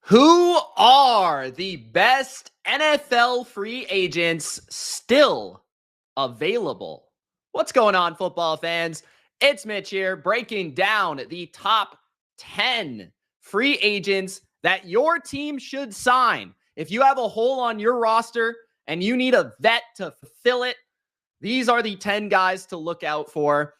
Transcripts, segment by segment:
Who are the best NFL free agents still available? What's going on, football fans? It's Mitch here, breaking down the top 10 free agents that your team should sign. If you have a hole on your roster and you need a vet to fill it, these are the 10 guys to look out for.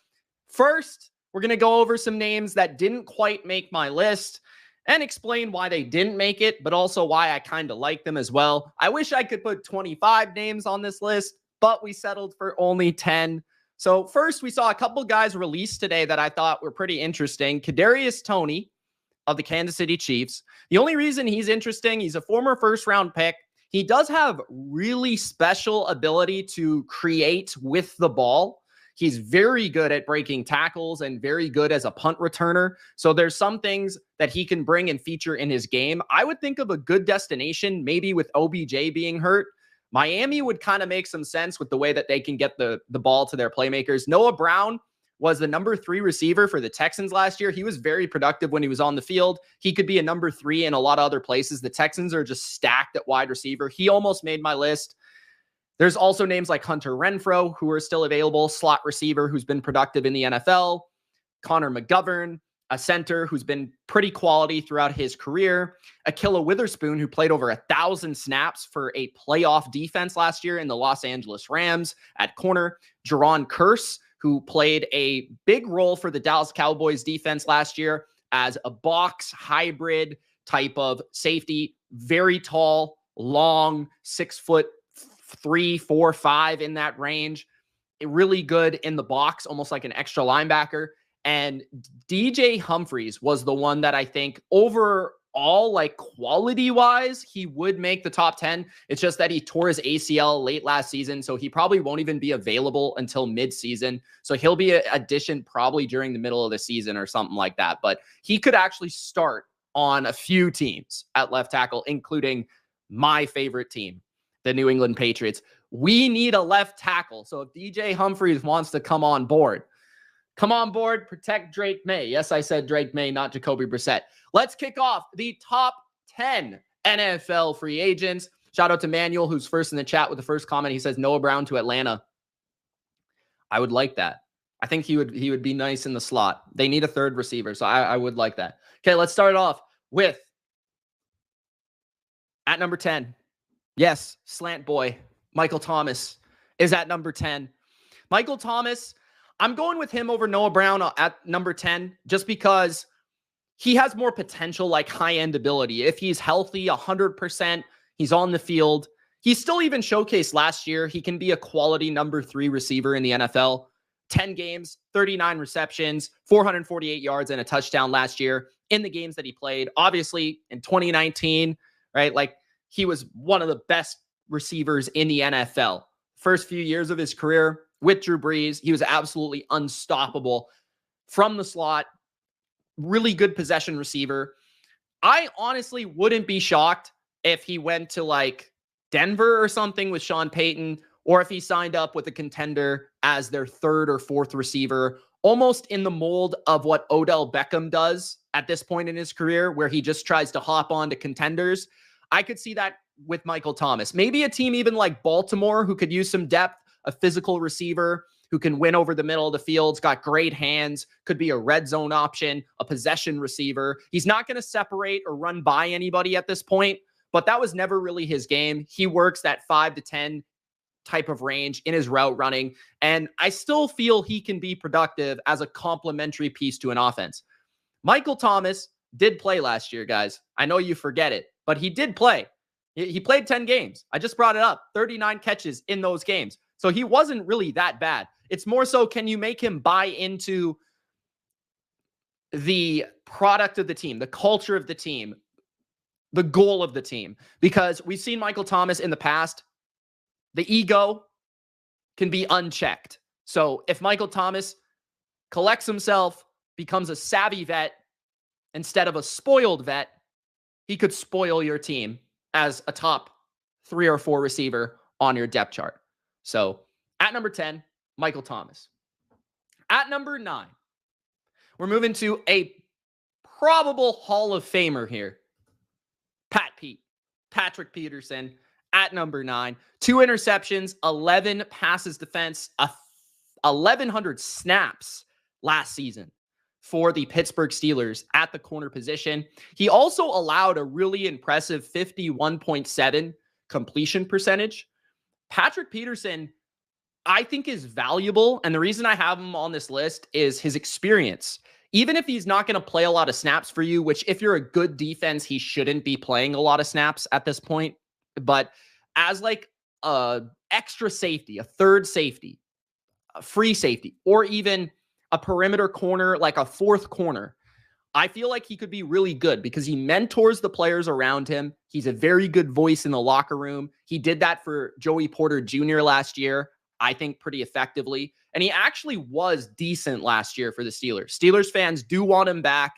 First, we're going to go over some names that didn't quite make my list and explain why they didn't make it, but also why I kind of like them as well. I wish I could put 25 names on this list, but we settled for only 10. So first, we saw a couple guys released today that I thought were pretty interesting. Kadarius Toney of the Kansas City Chiefs. The only reason he's interesting, he's a former first-round pick. He does have really special ability to create with the ball. He's very good at breaking tackles and very good as a punt returner. So there's some things that he can bring and feature in his game. I would think of a good destination, maybe with OBJ being hurt. Miami would kind of make some sense with the way that they can get the ball to their playmakers. Noah Brown was the number 3 receiver for the Texans last year. He was very productive when he was on the field. He could be a number 3 in a lot of other places. The Texans are just stacked at wide receiver. He almost made my list. There's also names like Hunter Renfrow, who are still available, slot receiver who's been productive in the NFL, Connor McGovern, a center who's been pretty quality throughout his career, Akilla Witherspoon, who played over 1,000 snaps for a playoff defense last year in the Los Angeles Rams at corner, Jaron Curse, who played a big role for the Dallas Cowboys defense last year as a box hybrid type of safety, very tall, long, 6'3", 4, 5 in that range. Really good in the box, almost like an extra linebacker. And DJ Humphries was the one that I think overall, like quality-wise, he would make the top 10. It's just that he tore his ACL late last season, so he probably won't even be available until mid-season. So he'll be an addition probably during the middle of the season or something like that. But he could actually start on a few teams at left tackle, including my favorite team, the New England Patriots. We need a left tackle. So if DJ Humphries wants to come on board, protect Drake May. Yes, I said Drake May, not Jacoby Brissett. Let's kick off the top 10 NFL free agents. Shout out to Manuel, who's first in the chat with the first comment. He says Noah Brown to Atlanta. I would like that. I think he would be nice in the slot. They need a third receiver, so I would like that. Okay, let's start off with at number 10. Yes, slant boy, Michael Thomas is at number 10. Michael Thomas, I'm going with him over Noah Brown at number 10 just because he has more potential, like high-end ability. If he's healthy, 100%, he's on the field. He still even showcased last year. He can be a quality number 3 receiver in the NFL. 10 games, 39 receptions, 448 yards, and a touchdown last year in the games that he played. Obviously, in 2019, right, like he was one of the best receivers in the NFL. First few years of his career with Drew Brees, he was absolutely unstoppable from the slot. Really good possession receiver. I honestly wouldn't be shocked if he went to like Denver or something with Sean Payton, or if he signed up with a contender as their 3rd or 4th receiver, almost in the mold of what Odell Beckham does at this point in his career, where he just tries to hop on to contenders. I could see that with Michael Thomas. Maybe a team even like Baltimore who could use some depth, a physical receiver who can win over the middle of the field, got great hands, could be a red zone option, a possession receiver. He's not going to separate or run by anybody at this point, but that was never really his game. He works that 5 to 10 type of range in his route running, and I still feel he can be productive as a complementary piece to an offense. Michael Thomas did play last year, guys. I know you forget it, but he did play. He played 10 games. I just brought it up. 39 catches in those games. So he wasn't really that bad. It's more so, can you make him buy into the product of the team, the culture of the team, the goal of the team? Because we've seen Michael Thomas in the past. The ego can be unchecked. So if Michael Thomas collects himself, becomes a savvy vet instead of a spoiled vet, he could spoil your team as a top 3 or 4 receiver on your depth chart. So at number 10, Michael Thomas. At number 9, we're moving to a probable Hall of Famer here. Patrick Peterson at number 9. 2 interceptions, 11 passes defense, 1,100 snaps last season for the Pittsburgh Steelers at the corner position. He also allowed a really impressive 51.7 completion percentage. Patrick Peterson, I think, is valuable. And the reason I have him on this list is his experience. Even if he's not going to play a lot of snaps for you, which if you're a good defense, he shouldn't be playing a lot of snaps at this point. But as like a extra safety, a third safety, a free safety, or even a perimeter corner, like a fourth corner, I feel like he could be really good because he mentors the players around him. He's a very good voice in the locker room. He did that for Joey Porter Jr. last year, I think pretty effectively. And he actually was decent last year for the Steelers. Steelers fans do want him back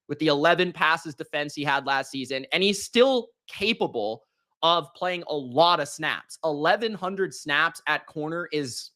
with the 11 passes defense he had last season. And he's still capable of playing a lot of snaps. 1,100 snaps at corner is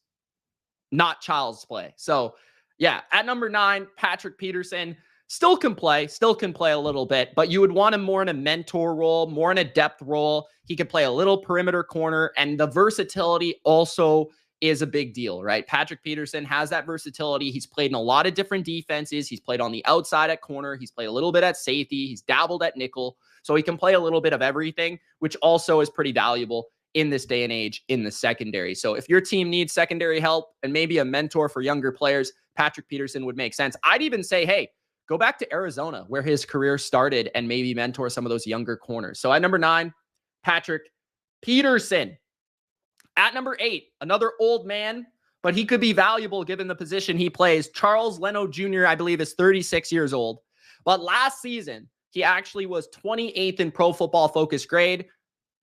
not child's play. So yeah, at number 9, Patrick Peterson still can play a little bit, but you would want him more in a mentor role, more in a depth role. He could play a little perimeter corner, and the versatility also is a big deal, right? Patrick Peterson has that versatility. He's played in a lot of different defenses. He's played on the outside at corner. He's played a little bit at safety. He's dabbled at nickel. So he can play a little bit of everything, which also is pretty valuable in this day and age in the secondary. So if your team needs secondary help and maybe a mentor for younger players, Patrick Peterson would make sense. I'd even say, hey, go back to Arizona where his career started and maybe mentor some of those younger corners. So at number 9, Patrick Peterson. At number 8, another old man, but he could be valuable given the position he plays. Charles Leno Jr., I believe, is 36 years old. But last season, he actually was 28th in Pro Football Focus grade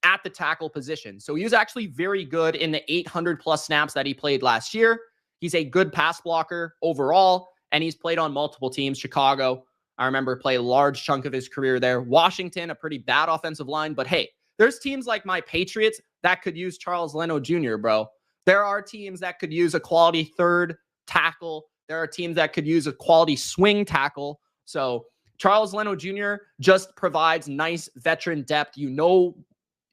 at the tackle position. So he was actually very good in the 800 plus snaps that he played last year. He's a good pass blocker overall, and he's played on multiple teams. Chicago, I remember, played a large chunk of his career there. Washington, a pretty bad offensive line, but hey, there's teams like my Patriots that could use Charles Leno Jr., bro. There are teams that could use a quality third tackle. There are teams that could use a quality swing tackle. So Charles Leno Jr. just provides nice veteran depth. You know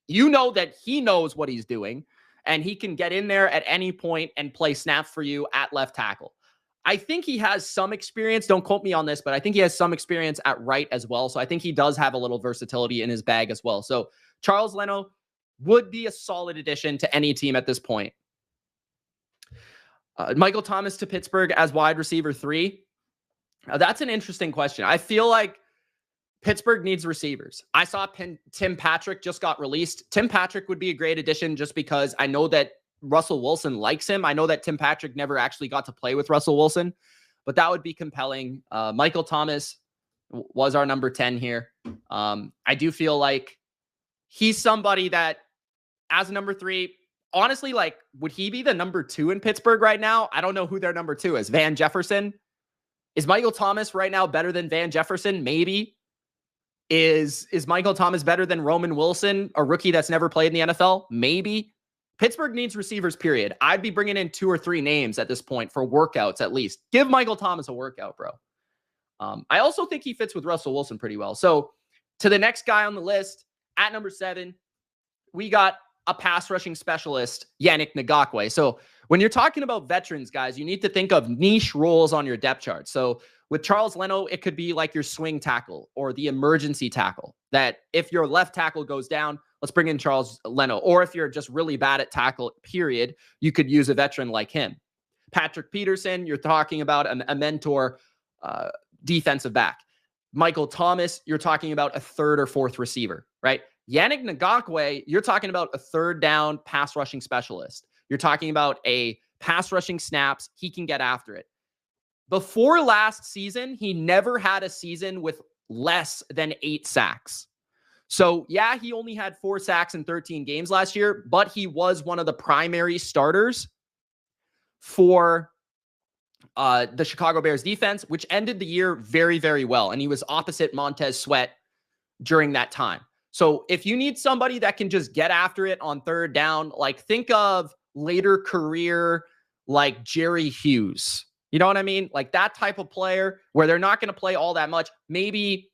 that he knows what he's doing, and he can get in there at any point and play snaps for you at left tackle. I think he has some experience. Don't quote me on this, but I think he has some experience at right as well. So I think he does have a little versatility in his bag as well. So Charles Leno would be a solid addition to any team at this point. Michael Thomas to Pittsburgh as wide receiver 3. That's an interesting question. I feel like Pittsburgh needs receivers. I saw Tim Patrick just got released. Tim Patrick would be a great addition just because I know that Russell Wilson likes him. I know that Tim Patrick never actually got to play with Russell Wilson, but that would be compelling. Michael Thomas was our number 10 here. I do feel like he's somebody that, as a number 3, honestly, like, would he be the number 2 in Pittsburgh right now? I don't know who their number 2 is. Van Jefferson? Is Michael Thomas right now better than Van Jefferson? Maybe. Is Michael Thomas better than Roman Wilson, a rookie that's never played in the NFL? Maybe. Pittsburgh needs receivers, period. I'd be bringing in 2 or 3 names at this point for workouts at least. Give Michael Thomas a workout, bro. I also think he fits with Russell Wilson pretty well. So to the next guy on the list, at number 7, we got a pass rushing specialist, Yannick Ngakoue. So when you're talking about veterans, guys, you need to think of niche roles on your depth chart. So with Charles Leno, it could be like your swing tackle or the emergency tackle, that if your left tackle goes down, let's bring in Charles Leno. Or if you're just really bad at tackle, period, you could use a veteran like him. Patrick Peterson, you're talking about a mentor defensive back. Michael Thomas, you're talking about a third or fourth receiver, right? Yannick Ngakoue, you're talking about a third down pass rushing specialist. You're talking about a pass rushing snaps. He can get after it. Before last season, he never had a season with less than 8 sacks. So yeah, he only had 4 sacks in 13 games last year, but he was one of the primary starters for the Chicago Bears defense, which ended the year very, very well. And he was opposite Montez Sweat during that time. So if you need somebody that can just get after it on third down, like think of later career, like Jerry Hughes, you know what I mean? Like that type of player where they're not going to play all that much, maybe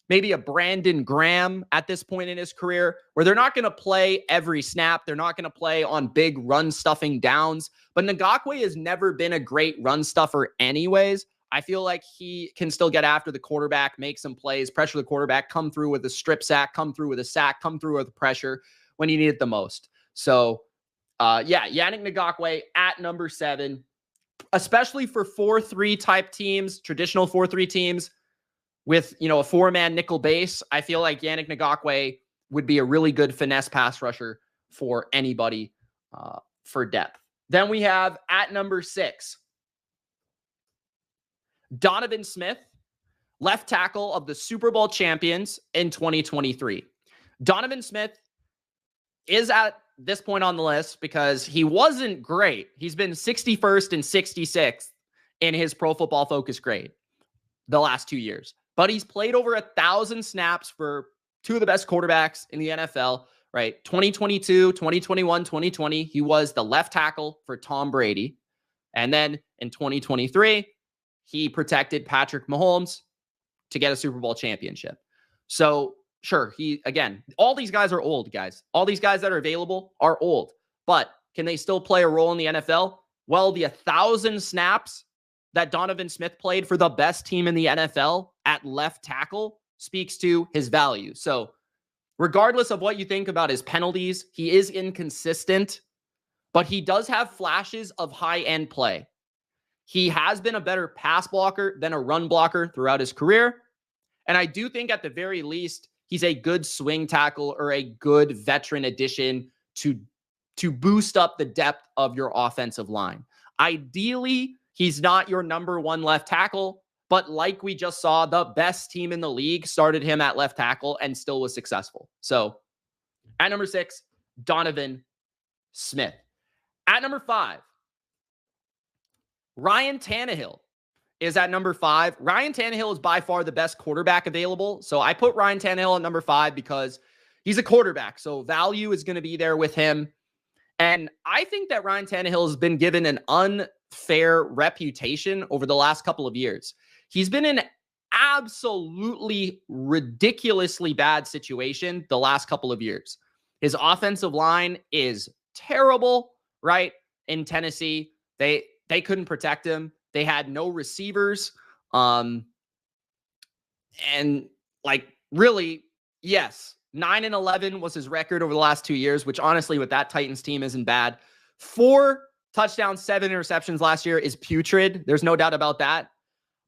maybe a Brandon Graham at this point in his career, where they're not going to play every snap. They're not going to play on big run stuffing downs. But Ngakoue has never been a great run stuffer anyways. I feel like he can still get after the quarterback, make some plays, pressure the quarterback, come through with a strip sack, come through with a sack, come through with pressure when you need it the most. So, Yannick Ngakoue at number 7, especially for 4-3 type teams, traditional 4-3 teams with, a 4-man nickel base. I feel like Yannick Ngakoue would be a really good finesse pass rusher for anybody for depth. Then we have at number 6, Donovan Smith, left tackle of the Super Bowl champions in 2023. Donovan Smith is at this point on the list because he wasn't great. He's been 61st and 66th in his Pro Football Focus grade the last 2 years. But he's played over 1,000 snaps for 2 of the best quarterbacks in the NFL, right? 2022, 2021, 2020, he was the left tackle for Tom Brady. And then in 2023, he protected Patrick Mahomes to get a Super Bowl championship. So sure, all these guys are old, guys. All these guys that are available are old. But can they still play a role in the NFL? Well, the 1,000 snaps that Donovan Smith played for the best team in the NFL at left tackle speaks to his value. So regardless of what you think about his penalties, he is inconsistent, but he does have flashes of high-end play. He has been a better pass blocker than a run blocker throughout his career. And I do think at the very least, he's a good swing tackle or a good veteran addition to boost up the depth of your offensive line. Ideally, he's not your number 1 left tackle, but like we just saw, the best team in the league started him at left tackle and still was successful. So at number 6, Donovan Smith. At number 5, Ryan Tannehill is at number 5. Ryan Tannehill is by far the best quarterback available. So I put Ryan Tannehill at number 5 because he's a quarterback. So value is going to be there with him. And I think that Ryan Tannehill has been given an unfair reputation over the last couple of years. He's been in absolutely ridiculously bad situation the last couple of years. His offensive line is terrible, right? In Tennessee, they couldn't protect him. They had no receivers. And really, yes, 9-11 was his record over the last 2 years, which honestly with that Titans team isn't bad. 4 touchdowns, 7 interceptions last year is putrid. There's no doubt about that.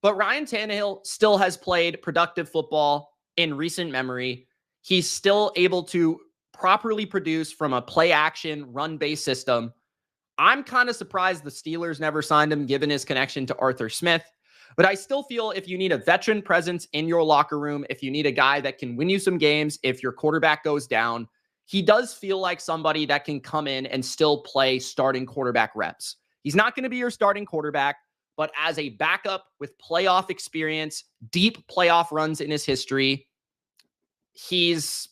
But Ryan Tannehill still has played productive football in recent memory. He's still able to properly produce from a play action, run-based system. I'm kind of surprised the Steelers never signed him given his connection to Arthur Smith. But I still feel if you need a veteran presence in your locker room, if you need a guy that can win you some games, if your quarterback goes down, he does feel like somebody that can come in and still play starting quarterback reps. He's not going to be your starting quarterback, but as a backup with playoff experience, deep playoff runs in his history, he's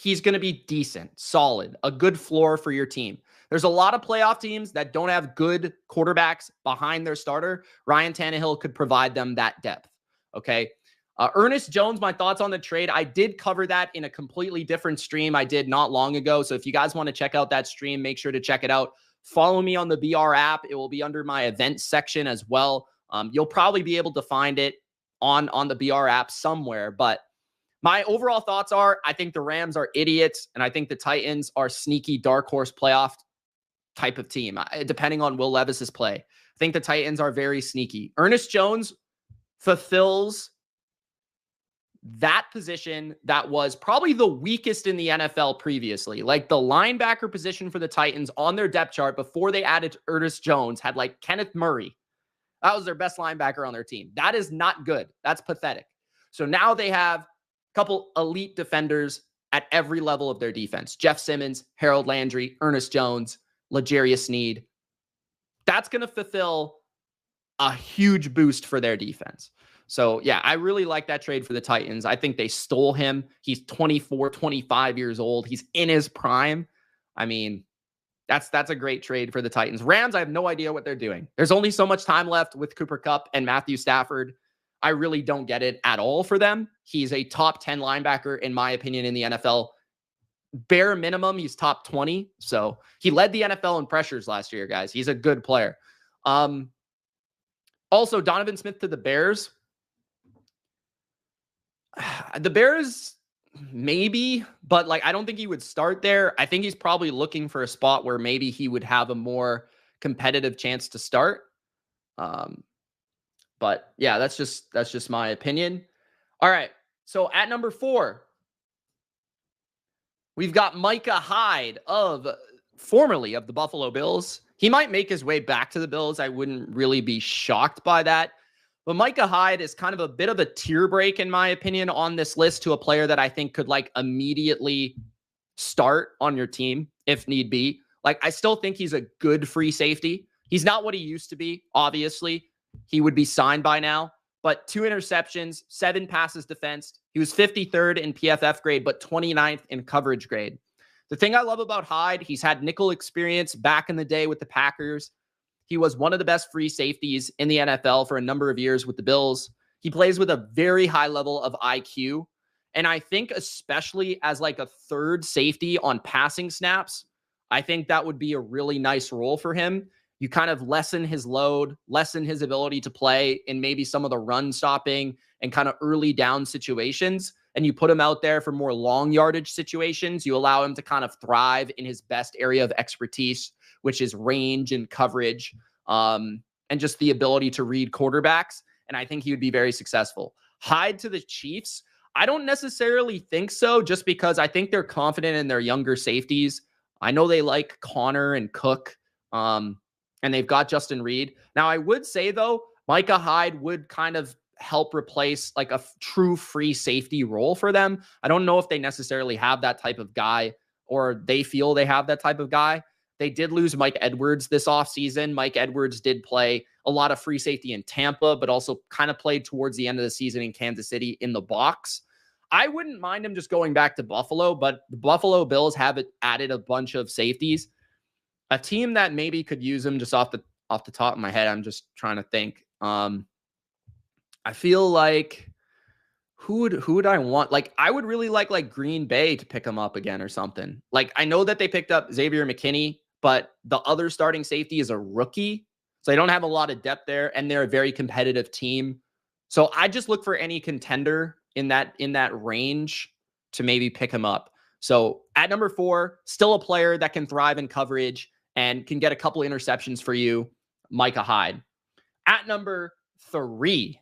going to be decent, solid, a good floor for your team. There's a lot of playoff teams that don't have good quarterbacks behind their starter. Ryan Tannehill could provide them that depth. Okay. Ernest Jones, my thoughts on the trade. I did cover that in a completely different stream I did not long ago. So if you guys want to check out that stream, make sure to check it out. Follow me on the BR app. It will be under my events section as well. You'll probably be able to find it on the BR app somewhere. But my overall thoughts are, I think the Rams are idiots, and I think the Titans are sneaky dark horse playoff type of team, depending on Will Levis's play. I think the Titans are very sneaky. Ernest Jones fulfills that position that was probably the weakest in the NFL previously. Like the linebacker position for the Titans on their depth chart before they added Ernest Jones had like Kenneth Murray. That was their best linebacker on their team. That is not good. That's pathetic. So now they have a couple elite defenders at every level of their defense. Jeff Simmons, Harold Landry, Ernest Jones, L'Jarius Sneed. That's going to fulfill a huge boost for their defense. So, yeah, I really like that trade for the Titans. I think they stole him. He's 24, 25 years old. He's in his prime. I mean, that's a great trade for the Titans. Rams, I have no idea what they're doing. There's only so much time left with Cooper Kupp and Matthew Stafford. I really don't get it at all for them. He's a top 10 linebacker, in my opinion, in the NFL. Bare minimum, he's top 20. So he led the NFL in pressures last year, guys. He's a good player. Also, Donovan Smith to the Bears. The Bears, maybe, but like I don't think he would start there. I think he's probably looking for a spot where maybe he would have a more competitive chance to start. But yeah, that's just my opinion. All right. So at number 4, we've got Micah Hyde formerly of the Buffalo Bills. He might make his way back to the Bills. I wouldn't really be shocked by that. But Micah Hyde is kind of a bit of a tear break, in my opinion, on this list to a player that I think could like immediately start on your team if need be. Like, I still think he's a good free safety. He's not what he used to be, obviously. He would be signed by now. But 2 interceptions, 7 passes defensed. He was 53rd in PFF grade, but 29th in coverage grade. The thing I love about Hyde, he's had nickel experience back in the day with the Packers. He was one of the best free safeties in the NFL for a number of years with the Bills. He plays with a very high level of IQ. And I think especially as like a third safety on passing snaps, I think that would be a really nice role for him. You kind of lessen his load, lessen his ability to play in maybe some of the run stopping and kind of early down situations. And you put him out there for more long yardage situations. You allow him to kind of thrive in his best area of expertise, which is range and coverage, and just the ability to read quarterbacks. And I think he would be very successful. Hyde to the Chiefs. I don't necessarily think so, just because I think they're confident in their younger safeties. I know they like Connor and Cook, and they've got Justin Reed. Now, I would say, though, Micah Hyde would kind of help replace like a true free safety role for them. I don't know if they necessarily have that type of guy, or they feel they have that type of guy. They did lose Mike Edwards this offseason. Mike Edwards did play a lot of free safety in Tampa, but also kind of played towards the end of the season in Kansas City in the box. I wouldn't mind him just going back to Buffalo, but the Buffalo Bills have added a bunch of safeties. A team that maybe could use him, just off the top of my head, I'm just trying to think. I feel like who would I want? Like, I would really like Green Bay to pick him up again or something. Like, I know that they picked up Xavier McKinney, but the other starting safety is a rookie. So they don't have a lot of depth there, and they're a very competitive team. So I just look for any contender in that range to maybe pick him up. So at number 4, still a player that can thrive in coverage and can get a couple interceptions for you, Micah Hyde. At number 3,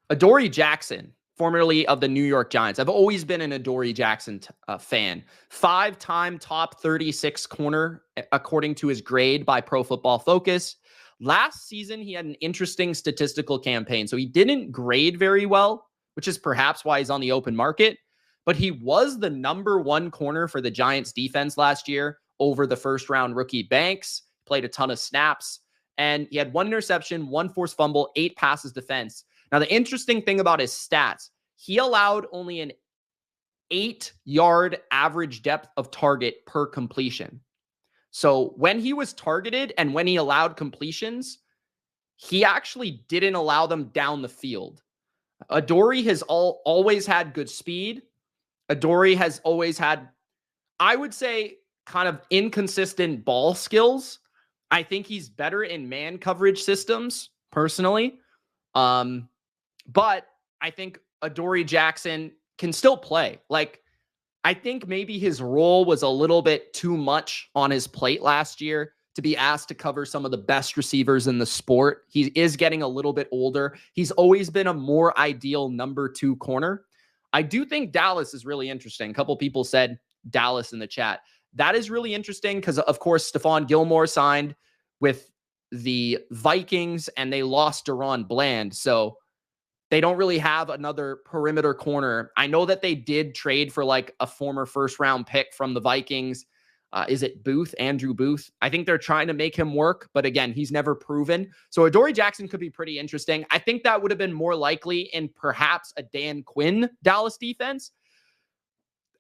Adoree Jackson, formerly of the New York Giants. I've always been an Adoree Jackson fan. 5-time top 36 corner, according to his grade by Pro Football Focus. Last season, he had an interesting statistical campaign. So he didn't grade very well, which is perhaps why he's on the open market. But he was the number 1 corner for the Giants defense last year over the first-round rookie Banks. Played a ton of snaps. And he had 1 interception, 1 forced fumble, 8 passes defense. Now, the interesting thing about his stats, he allowed only an 8-yard average depth of target per completion. So when he was targeted and when he allowed completions, he actually didn't allow them down the field. Adoree has always had good speed. Adoree has always had, I would say, kind of inconsistent ball skills. I think he's better in man coverage systems, personally. But I think Adoree Jackson can still play. Like, I think maybe his role was a little bit too much on his plate last year to be asked to cover some of the best receivers in the sport. He is getting a little bit older. He's always been a more ideal number 2 corner. I do think Dallas is really interesting. A couple people said Dallas in the chat. That is really interesting because, of course, Stephon Gilmore signed with the Vikings and they lost Deron Bland. So they don't really have another perimeter corner. I know that they did trade for like a former first-round pick from the Vikings. Is it Booth, Andrew Booth? I think they're trying to make him work, but again, he's never proven. So Adoree Jackson could be pretty interesting. I think that would have been more likely in perhaps a Dan Quinn Dallas defense.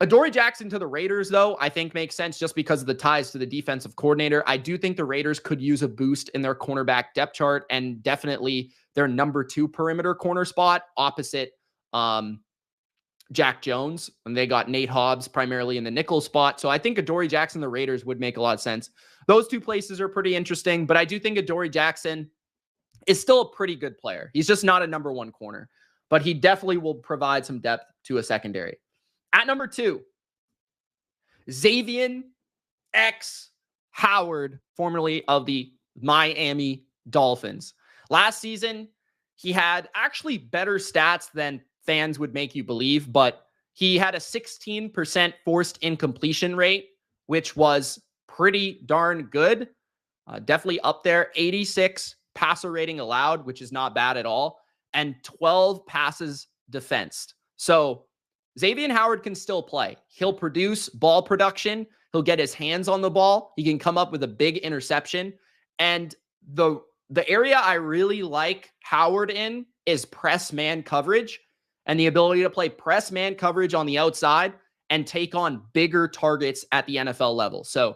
Adoree Jackson to the Raiders, though, I think makes sense just because of the ties to the defensive coordinator. I do think the Raiders could use a boost in their cornerback depth chart, and definitely their number 2 perimeter corner spot opposite Jack Jones. And they got Nate Hobbs primarily in the nickel spot. So I think Adoree Jackson, the Raiders, would make a lot of sense. Those two places are pretty interesting, but I do think Adoree Jackson is still a pretty good player. He's just not a number 1 corner, but he definitely will provide some depth to a secondary. At number 2, Xavier X. Howard, formerly of the Miami Dolphins. Last season, he had actually better stats than fans would make you believe, but he had a 16% forced incompletion rate, which was pretty darn good. Definitely up there. 86 passer rating allowed, which is not bad at all, and 12 passes defensed. So Xavier Howard can still play. He'll produce ball production. He'll get his hands on the ball. He can come up with a big interception. And the area I really like Howard in is press man coverage and the ability to play press man coverage on the outside and take on bigger targets at the NFL level. So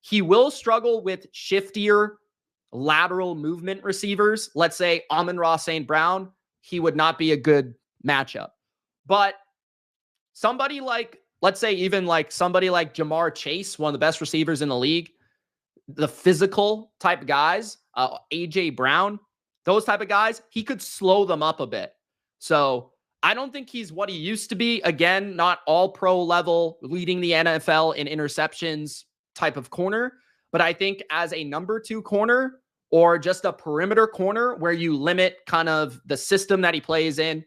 he will struggle with shiftier lateral movement receivers. Let's say Amon-Ra St. Brown, he would not be a good matchup. But somebody like, let's say even like somebody like Jamar Chase, one of the best receivers in the league, the physical type guys, A.J. Brown, those type of guys, he could slow them up a bit. So I don't think he's what he used to be. Again, not all pro level, leading the NFL in interceptions type of corner. But I think as a number 2 corner or just a perimeter corner where you limit kind of the system that he plays in,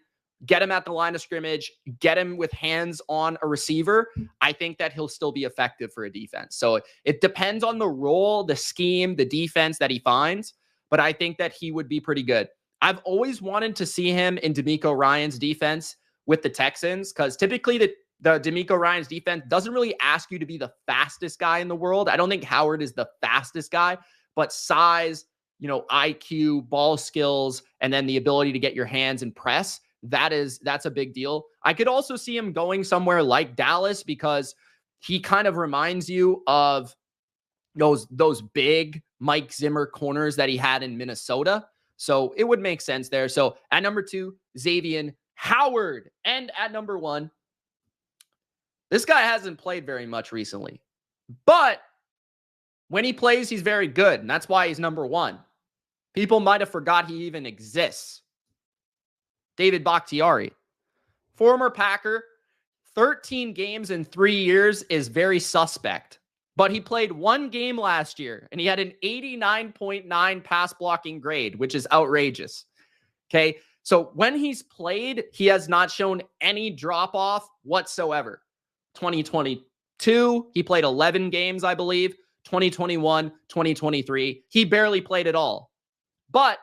get him at the line of scrimmage, get him with hands on a receiver, I think that he'll still be effective for a defense. So it depends on the role, the scheme, the defense that he finds, but I think that he would be pretty good. I've always wanted to see him in DeMeco Ryans' defense with the Texans because typically the DeMeco Ryans' defense doesn't really ask you to be the fastest guy in the world. I don't think Howard is the fastest guy, but size, IQ, ball skills, and then the ability to get your hands and press, that's a big deal. I could also see him going somewhere like Dallas because he kind of reminds you of those big Mike Zimmer corners that he had in Minnesota. So it would make sense there. So at number 2, Xavier Howard. And at number 1, this guy hasn't played very much recently, but when he plays, he's very good. And that's why he's number 1. People might have forgot he even exists. David Bakhtiari, former Packer, 13 games in 3 years is very suspect. But he played 1 game last year, and he had an 89.9 pass blocking grade, which is outrageous. Okay, so when he's played, he has not shown any drop-off whatsoever. 2022, he played 11 games, I believe. 2021, 2023, he barely played at all. But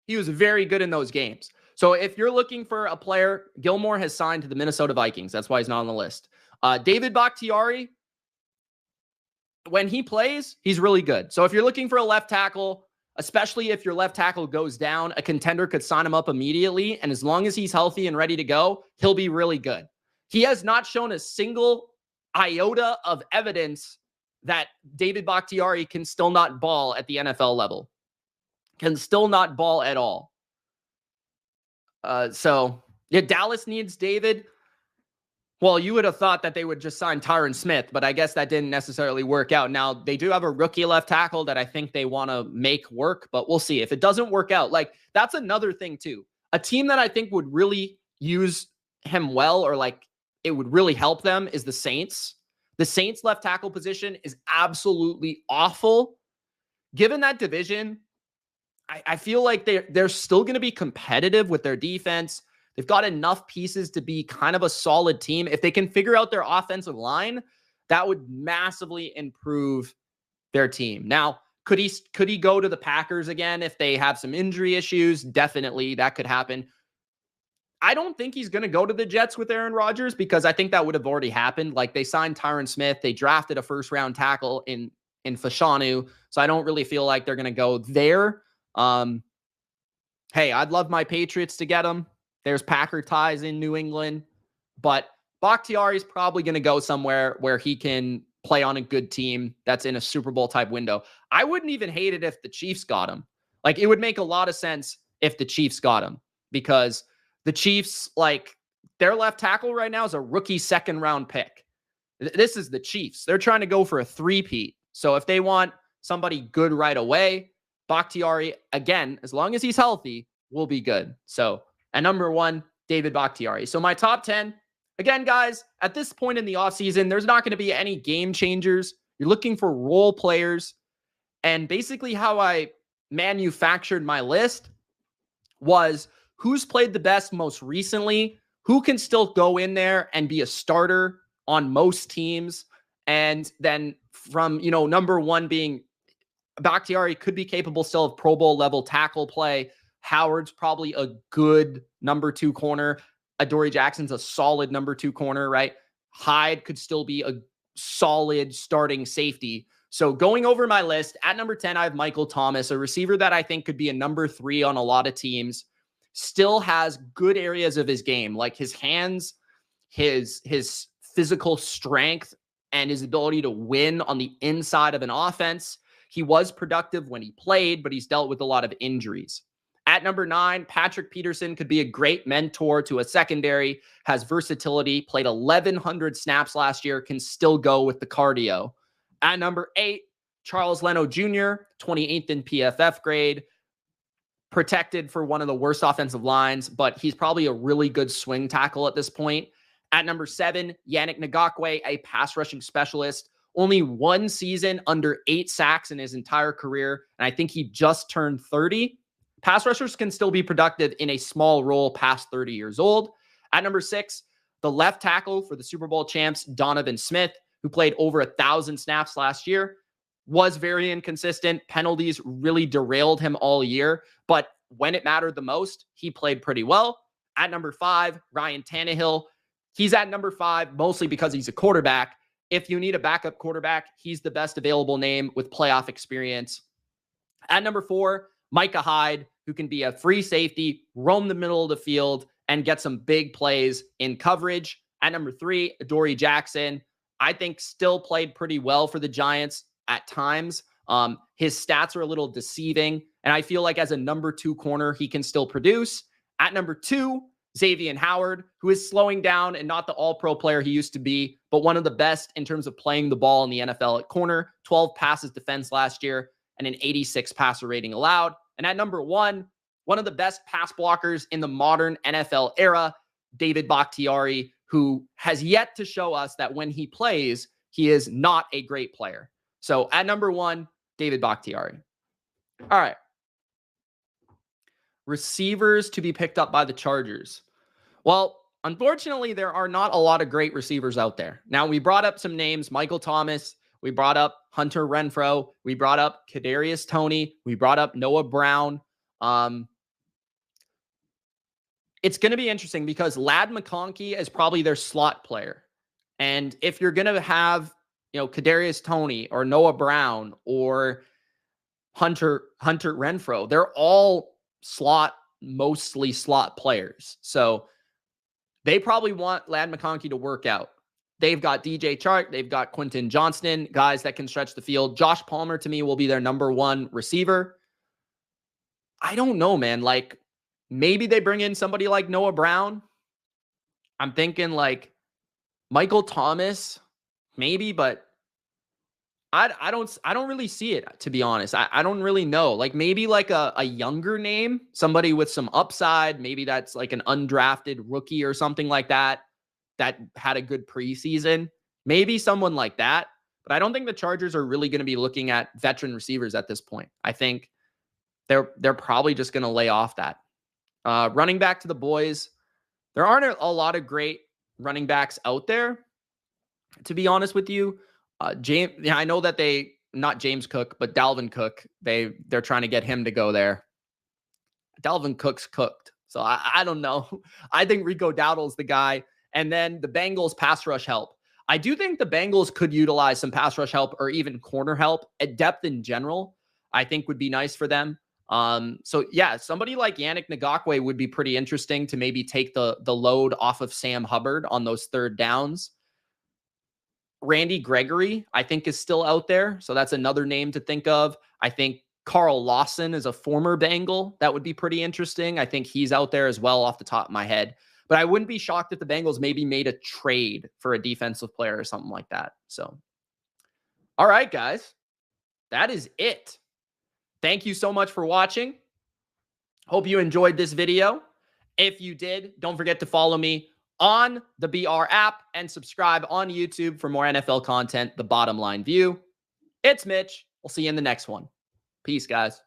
he was very good in those games. So if you're looking for a player, Gilmore has signed to the Minnesota Vikings. That's why he's not on the list. David Bakhtiari, when he plays, he's really good. So if you're looking for a left tackle, especially if your left tackle goes down, a contender could sign him up immediately. And as long as he's healthy and ready to go, he'll be really good. He has not shown a single iota of evidence that David Bakhtiari can still not ball at the NFL level. Can still not ball at all. So Dallas needs David. Well, you would have thought that they would just sign Tyron Smith, but I guess that didn't necessarily work out. Now, they do have a rookie left tackle that I think they want to make work, but we'll see. If it doesn't work out, that's another thing too. A team that I think would really use him well, or it would really help them, is the Saints. The Saints left tackle position is absolutely awful. Given that division, I feel like they're still going to be competitive with their defense. They've got enough pieces to be kind of a solid team. If they can figure out their offensive line, that would massively improve their team. Now, could he go to the Packers again if they have some injury issues? Definitely, that could happen. I don't think he's going to go to the Jets with Aaron Rodgers because I think that would have already happened. They signed Tyron Smith. They drafted a first-round tackle in Fashanu. So I don't really feel like they're going to go there. Hey, I'd love my Patriots to get him. There's Packer ties in New England, but Bakhtiari is probably going to go somewhere where he can play on a good team that's in a Super Bowl type window. I wouldn't even hate it if the Chiefs got him. Like, it would make a lot of sense if the Chiefs got him, because the Chiefs, like, their left tackle right now is a rookie second round pick. This is the Chiefs. They're trying to go for a three-peat. So if they want somebody good right away, Bakhtiari, again, as long as he's healthy, will be good. So at number 1, David Bakhtiari. So my top 10, again, guys, at this point in the offseason, there's not going to be any game changers. You're looking for role players. And basically how I manufactured my list was who's played the best most recently, who can still go in there and be a starter on most teams. And then from, number 1 being Bakhtiari could be capable still of Pro Bowl level tackle play. Howard's probably a good number 2 corner. Adoree Jackson's a solid number 2 corner, right? Hyde could still be a solid starting safety. So going over my list, at number 10, I have Michael Thomas, a receiver that I think could be a number 3 on a lot of teams. Still has good areas of his game, like his hands, his physical strength, and his ability to win on the inside of an offense. He was productive when he played, but he's dealt with a lot of injuries. At number 9, Patrick Peterson could be a great mentor to a secondary, has versatility, played 1,100 snaps last year, can still go with the cardio. At number 8, Charles Leno Jr., 28th in PFF grade, protected for one of the worst offensive lines, but he's probably a really good swing tackle at this point. At number 7, Yannick Ngakoue, a pass rushing specialist, only 1 season under 8 sacks in his entire career, and I think he just turned 30. Pass rushers can still be productive in a small role past 30 years old. At number 6, the left tackle for the Super Bowl champs, Donovan Smith, who played over 1,000 snaps last year, was very inconsistent. Penalties really derailed him all year, but when it mattered the most, he played pretty well. At number 5, Ryan Tannehill. He's at number 5 mostly because he's a quarterback. If you need a backup quarterback, he's the best available name with playoff experience. At number 4, Micah Hyde, who can be a free safety, roam the middle of the field, and get some big plays in coverage. At number 3, Adoree Jackson, I think still played pretty well for the Giants at times. His stats are a little deceiving, and I feel like as a number 2 corner, he can still produce. At number 2, Xavier Howard, who is slowing down and not the all-pro player he used to be, but one of the best in terms of playing the ball in the NFL at corner. 12 passes defense last year and an 86 passer rating allowed. And at number 1, one of the best pass blockers in the modern NFL era, David Bakhtiari, who has yet to show us that when he plays, he is not a great player. So at number 1, David Bakhtiari. All right. Receivers to be picked up by the Chargers. Well, unfortunately, there are not a lot of great receivers out there. Now, we brought up some names, Michael Thomas. We brought up Hunter Renfrow. We brought up Kadarius Toney. We brought up Noah Brown. It's going to be interesting because Ladd McConkey is probably their slot player. And if you're going to have, Kadarius Toney or Noah Brown or Hunter Renfrow, they're all mostly slot players. So they probably want Ladd McConkey to work out. They've got DJ Chark. They've got Quentin Johnston, guys that can stretch the field. Josh Palmer, to me, will be their number 1 receiver. I don't know, man. Like, maybe they bring in somebody like Noah Brown. I'm thinking like Michael Thomas, maybe, but I don't really see it, to be honest. I don't really know. Like, maybe like a younger name, somebody with some upside. Maybe that's like an undrafted rookie or something like that had a good preseason. Maybe someone like that. But I don't think the Chargers are really going to be looking at veteran receivers at this point. I think they're probably just going to lay off that. Running back to the boys, there aren't a lot of great running backs out there, to be honest with you. I know that not James Cook, but Dalvin Cook, they're trying to get him to go there. Dalvin Cook's cooked. So I don't know. I think Rico Dowdle's the guy. And then the Bengals pass rush help. I do think the Bengals could utilize some pass rush help or even corner help at depth in general. I think would be nice for them. So yeah, somebody like Yannick Ngakoue would be pretty interesting to maybe take the load off of Sam Hubbard on those third downs. Randy Gregory, I think, is still out there. So that's another name to think of. I think Carl Lawson is a former Bengal. That would be pretty interesting. I think he's out there as well off the top of my head. But I wouldn't be shocked if the Bengals maybe made a trade for a defensive player or something like that. So, all right, guys, that is it. Thank you so much for watching. Hope you enjoyed this video. If you did, don't forget to follow me on the BR app and subscribe on YouTube for more NFL content, The Bottom Line View. It's Mitch. We'll see you in the next one. Peace, guys.